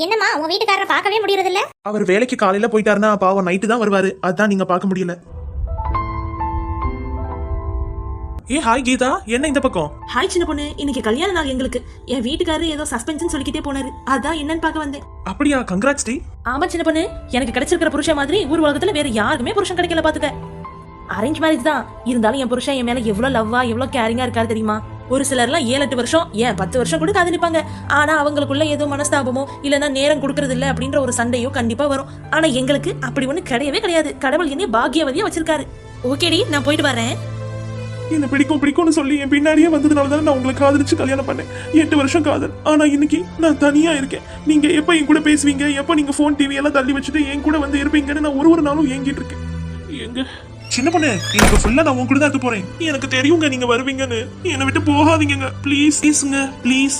என்னம்மா உங்க வீட்டுக்காரரை பார்க்கவே முடியறது இல்ல? அவர் வேலைக்கு காலையில போயிட்டாருன்னா பாவம் நைட்டு தான் வருவாரு, அதான் நீங்க பார்க்க முடியல. ஏ ஹாய் கீதா, என்ன இந்த பக்கம்? ஹாய் சின்ன பொண்ணு, இன்னைக்கு கல்யாண நாள் எங்களுக்கு. என் வீட்டுக்காரரு ஏதோ சஸ்பென்ஷன் சொல்லிக்கிட்டே போனாரு, அதான் என்னன்னு பார்க்க வந்தேன். அப்படியா? கங்க்ராட்ஸ் டி. ஆமா சின்ன பொண்ணு, எனக்கு கிடைச்சிருக்கிற புருஷன் மாதிரி ஊர் உலகத்துல வேற யாருக்குமே புருஷன் கிடைக்கல பாத்துக்க. அரேஞ்ச் மேரேஜ் தான் இருந்தாலும் என் புருஷன் என் மேல எவ்வளவு லவ்வா எவ்வளவு கேரிங்கா இருக்காரு தெரியுமா? ஒரு சிலர்லாம் 7-8 வருஷம் ஏன் 10 வருஷம் கூட காதலிப்பாங்க. ஆனா அவங்களுக்குள்ள ஏதோ மனஸ்தாபமோ இல்லன்னா நேரம் கொடுக்கறது இல்ல அப்படின்ற ஒரு சண்டையோ கண்டிப்பா வரும். ஆனா எங்களுக்கு அப்படி ஒண்ணு கிடையவே கிடையாது. கடவுள் என்னைய பாக்கியவதியா வச்சிருக்காரு. ஓகேடி, நான் போயிட்டு வரேன். என்ன பிடிக்கும்னு சொல்லி என் பின்னாடியே வந்ததுனால தானே நான் உங்களை காதலிச்சு கல்யாணம் பண்ணேன். 8 வருஷம் காதல். ஆனா இன்னைக்கு நான் தனியா இருக்கேன். நீங்க எப்ப என் கூட பேசுவீங்க, எப்ப நீங்க போன் டிவி எல்லாம் தள்ளி வச்சுட்டு என் கூட வந்து இருப்பீங்கன்னு நான் ஒரு நாளும் ஏங்கிட்டு இருக்கேன். எங்க சின்ன பொண்ணு, இன்னைக்கு ஃபுல்லா நான் உங்க கூட தான் இருக்க போறேன். எனக்கு தெரியுங்க நீங்க வருவீங்கன்னு. என்னை விட்டு போகாதீங்க ப்ளீஸ். ப்ளீஸ்ங்க ப்ளீஸ்.